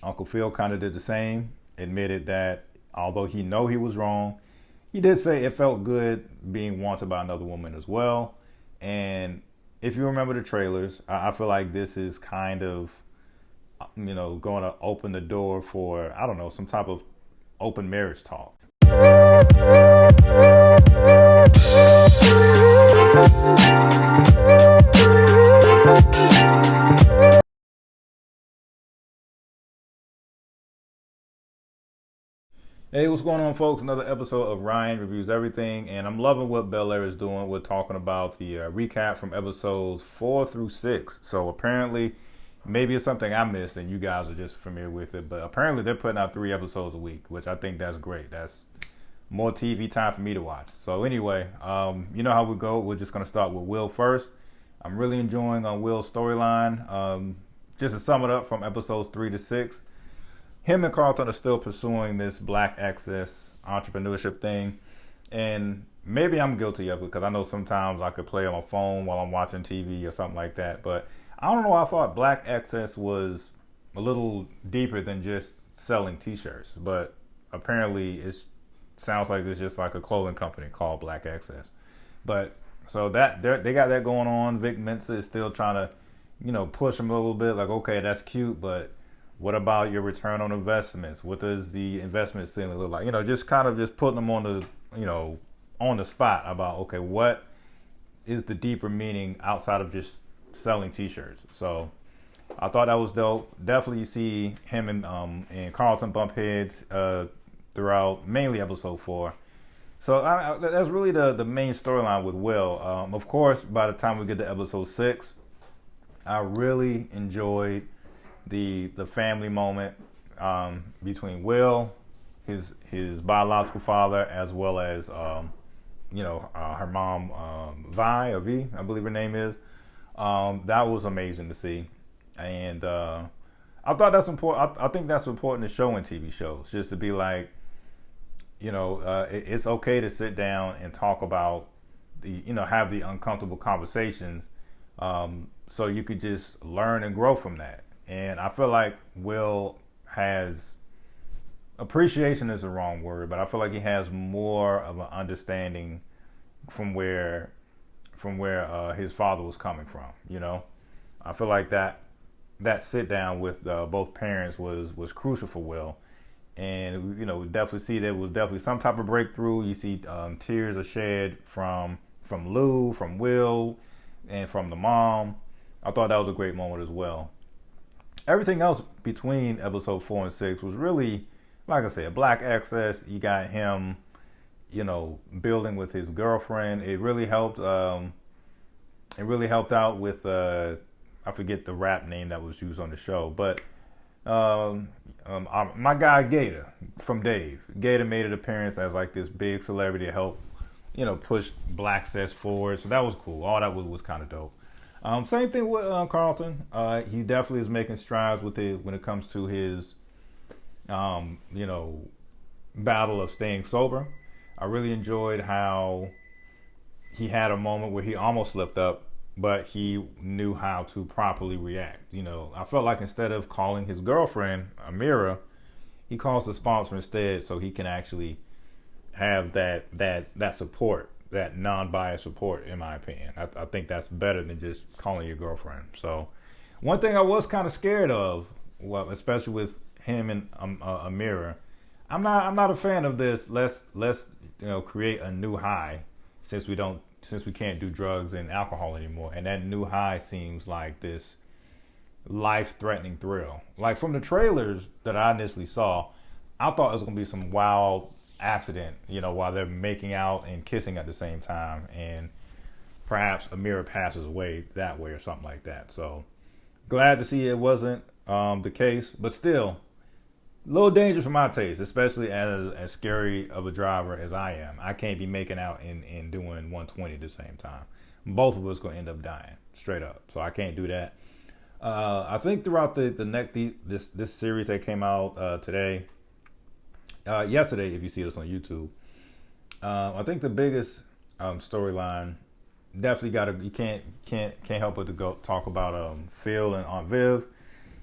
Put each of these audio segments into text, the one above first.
Uncle Phil kind of did the same, admitted that although he was wrong, he did say it felt good being wanted by another woman as well. And if you remember the trailers, I feel like this is kind of, going to open the door for, I don't know, some type of open marriage talk. Hey, what's going on, folks? Another episode of Ryan Reviews Everything, and I'm loving what BEL-AIR is doing. We're talking about the recap from episodes 4 through 6. So apparently, maybe it's something I missed and you guys are just familiar with it, but apparently they're putting out 3 episodes a week, which I think that's great. That's more TV time for me to watch. So anyway, you know how we go. We're just going to start with Will first. I'm really enjoying Will's storyline. Just to sum it up from episodes 3 to 6, him and Carlton are still pursuing this black access entrepreneurship thing. And maybe I'm guilty of it because I know sometimes I could play on my phone while I'm watching TV or something like that. But I don't know, I thought black access was a little deeper than just selling t-shirts. But apparently it sounds like it's just like a clothing company called Black Access. But so that they got that going on. Vic Mensa is still trying to, push him a little bit. Like, okay, that's cute, but what about your return on investments? What does the investment ceiling look like? Just kind of just putting them on the spot about, okay, what is the deeper meaning outside of just selling t-shirts? So I thought that was dope. Definitely you see him and Carlton bump heads throughout mainly episode 4. So that's really the main storyline with Will. Of course, by the time we get to episode 6, I really enjoyed the family moment between Will, his biological father, as well as her mom, Vi or V, I believe her name is. That was amazing to see, and I thought that's important. I think that's important to show in TV shows, just to be like, it's okay to sit down and talk about have the uncomfortable conversations, so you could just learn and grow from that. And I feel like Will has, appreciation is the wrong word, but I feel like he has more of an understanding from where his father was coming from. I feel like that sit down with both parents was crucial for Will. And we definitely see there was definitely some type of breakthrough. You see tears are shed from Lou, from Will, and from the mom. I thought that was a great moment as well. Everything else between episode 4 and 6 was really, like I said, black access. You got him, building with his girlfriend. It really helped. It really helped out with I forget the rap name that was used on the show, but my guy Gator from Dave. Gator made an appearance as like this big celebrity to help, push black access forward. So that was cool. All that was kind of dope. Same thing with Carlton. He definitely is making strides with it when it comes to his, battle of staying sober. I really enjoyed how he had a moment where he almost slipped up, but he knew how to properly react. I felt like instead of calling his girlfriend Amira, he calls the sponsor instead, so he can actually have that support. That non-biased support, in my opinion. I think that's better than just calling your girlfriend. So one thing I was kind of scared of, well, especially with him and Amira, I'm not a fan of this. Let's create a new high since we can't do drugs and alcohol anymore. And that new high seems like this life-threatening thrill. Like from the trailers that I initially saw, I thought it was gonna be some wild accident, while they're making out and kissing at the same time, and perhaps Amira passes away that way or something like that. So glad to see it wasn't the case, but still a little dangerous for my taste, especially as scary of a driver as I am. I can't be making out and doing 120 at the same time. Both of us gonna end up dying straight up, so I can't do that. I think throughout this series that came out today, yesterday, if you see this on YouTube, I think the biggest storyline definitely you can't help but to go talk about Phil and Aunt Viv.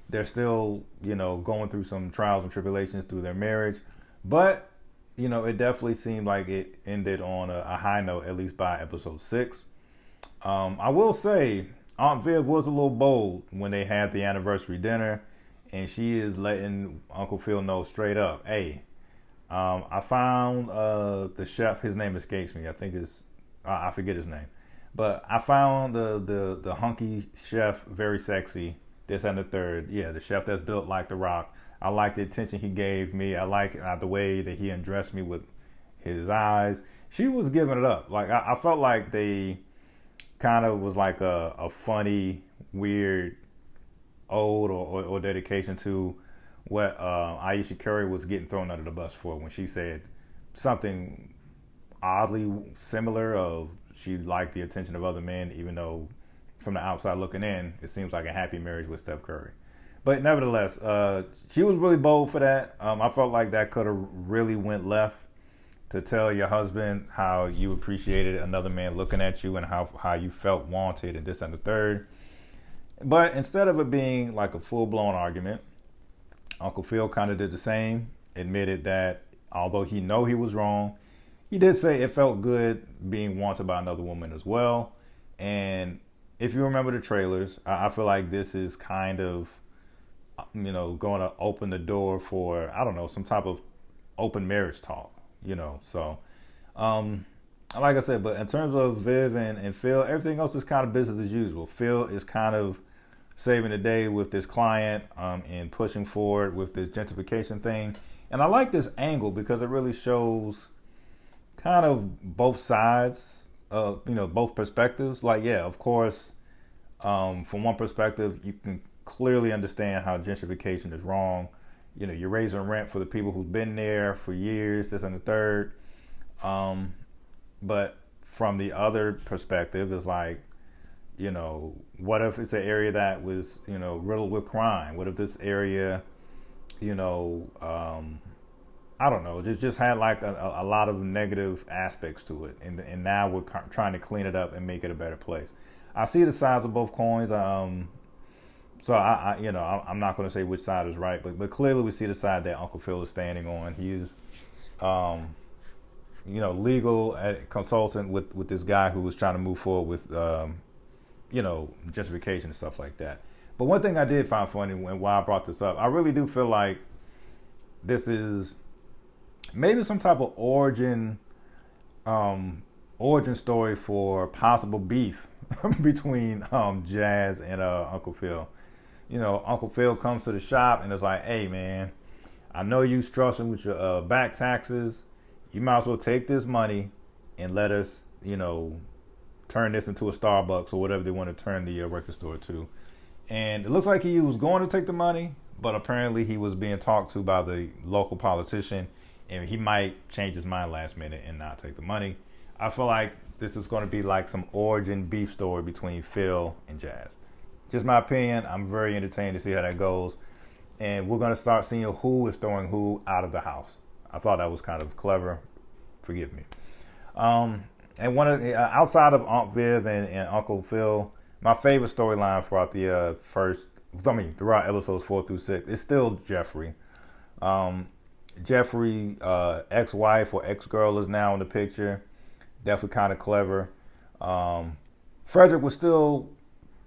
They're still, going through some trials and tribulations through their marriage. But, it definitely seemed like it ended on a high note, at least by episode 6. I will say, Aunt Viv was a little bold when they had the anniversary dinner, and she is letting Uncle Phil know straight up, hey, I found the chef. His name escapes me. I think I forget his name, but I found the hunky chef very sexy. This and the third, yeah, the chef that's built like The Rock. I like the attention he gave me. I like the way that he undressed me with his eyes. She was giving it up. Like I felt like they kind of was like a funny, weird ode or dedication to what Aisha Curry was getting thrown under the bus for when she said something oddly similar of she liked the attention of other men, even though from the outside looking in, it seems like a happy marriage with Steph Curry. But nevertheless, she was really bold for that. I felt like that could have really went left, to tell your husband how you appreciated another man looking at you and how you felt wanted and this and the third. But instead of it being like a full-blown argument, Uncle Phil kind of did the same, admitted that although he was wrong, he did say it felt good being wanted by another woman as well. And if you remember the trailers, I feel like this is kind of, going to open the door for, I don't know, some type of open marriage talk, So, like I said, but in terms of Viv and Phil, everything else is kind of business as usual. Phil is kind of saving the day with this client and pushing forward with this gentrification thing. And I like this angle because it really shows kind of both sides, both perspectives. Like, yeah, of course, from one perspective, you can clearly understand how gentrification is wrong. You're raising rent for the people who've been there for years, this and the third. But from the other perspective, it's like, what if it's an area that was, riddled with crime? What if this area, I don't know, just had like a lot of negative aspects to it. And now we're trying to clean it up and make it a better place. I see the sides of both coins. So I'm not going to say which side is right, but clearly we see the side that Uncle Phil is standing on. He is, legal consultant with this guy who was trying to move forward with, justification and stuff like that. But one thing I did find funny and why I brought this up, I really do feel like this is maybe some type of origin story for possible beef between Jazz and Uncle Phil. Uncle Phil comes to the shop and is like, hey man, I know you struggling with your back taxes. You might as well take this money and let us, turn this into a Starbucks or whatever they want to turn the record store to. And it looks like he was going to take the money, but apparently he was being talked to by the local politician and he might change his mind last minute and not take the money. I feel like this is going to be like some origin beef story between Phil and Jazz. Just my opinion. I'm very entertained to see how that goes. And we're going to start seeing who is throwing who out of the house. I thought that was kind of clever. Forgive me. And one of the, outside of Aunt Viv and Uncle Phil, my favorite storyline throughout the throughout episodes 4 through 6 is still Jeffrey. Jeffrey, ex-wife or ex-girl is now in the picture. Definitely kind of clever. Frederick was still,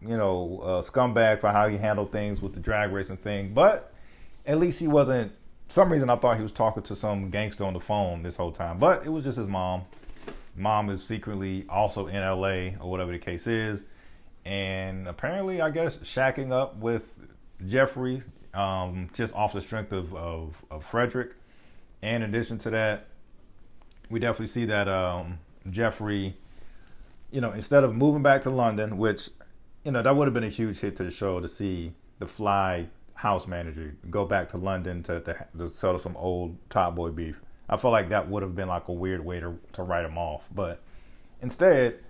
a scumbag for how he handled things with the drag racing thing, but at least he wasn't. For some reason I thought he was talking to some gangster on the phone this whole time, but it was just his mom. Mom is secretly also in LA or whatever the case is, and apparently, I guess, shacking up with Jeffrey, just off the strength of Frederick. And in addition to that, we definitely see that Jeffrey, instead of moving back to London, which, that would have been a huge hit to the show to see the fly house manager go back to London to settle some old Top Boy beef. I feel like that would have been like a weird way to write him off. But instead,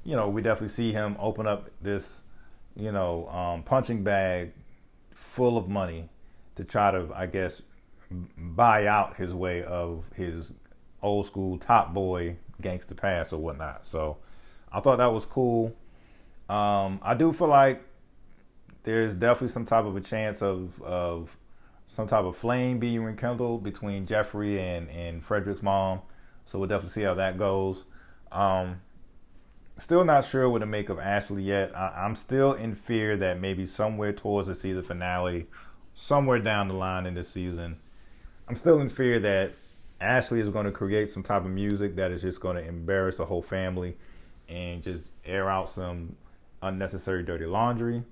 we definitely see him open up this, punching bag full of money to try to, I guess, buy out his way of his old school Top Boy gangster past or whatnot. So I thought that was cool. I do feel like there's definitely some type of a chance of some type of flame being rekindled between Jeffrey and Frederick's mom. So we'll definitely see how that goes. Still not sure what to make of Ashley yet. I'm still in fear that maybe somewhere towards the season finale, somewhere down the line in this season, I'm still in fear that Ashley is going to create some type of music that is just going to embarrass the whole family and just air out some unnecessary dirty laundry.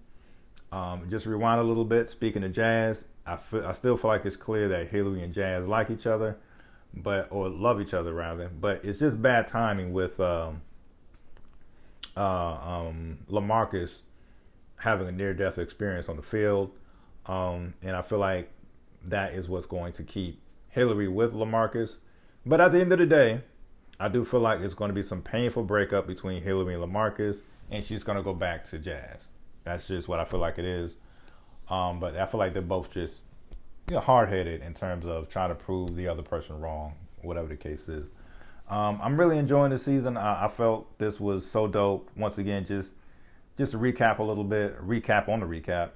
Just rewind a little bit. Speaking of Jazz, I still feel like it's clear that Hillary and Jazz like each other, or love each other rather. But it's just bad timing with LaMarcus having a near-death experience on the field, and I feel like that is what's going to keep Hillary with LaMarcus. But at the end of the day, I do feel like it's going to be some painful breakup between Hillary and LaMarcus, and she's going to go back to Jazz. That's just what I feel like it is. But I feel like they're both just hard-headed in terms of trying to prove the other person wrong, whatever the case is. I'm really enjoying the season. I felt this was so dope. Once again, just to recap a little bit, recap on the recap.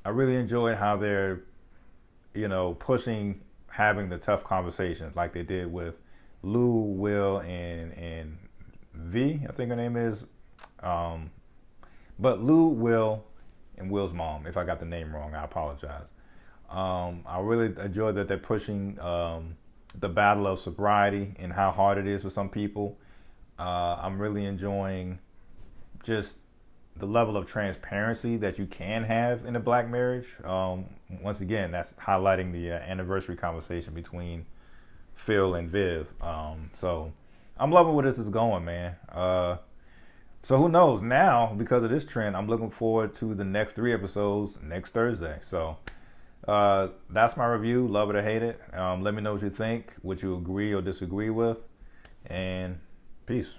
I really enjoyed how they're, pushing having the tough conversations like they did with Lou, Will, and V, I think her name is. But Lou, Will, and Will's mom. If I got the name wrong, I apologize. I really enjoyed that they're pushing the battle of sobriety and how hard it is for some people. I'm really enjoying just the level of transparency that you can have in a black marriage. Once again, that's highlighting the anniversary conversation between Phil and Viv. So I'm loving where this is going, man. So who knows? Now, because of this trend, I'm looking forward to the next 3 episodes next Thursday. So that's my review. Love it or hate it. Let me know what you think, what you agree or disagree with. And peace.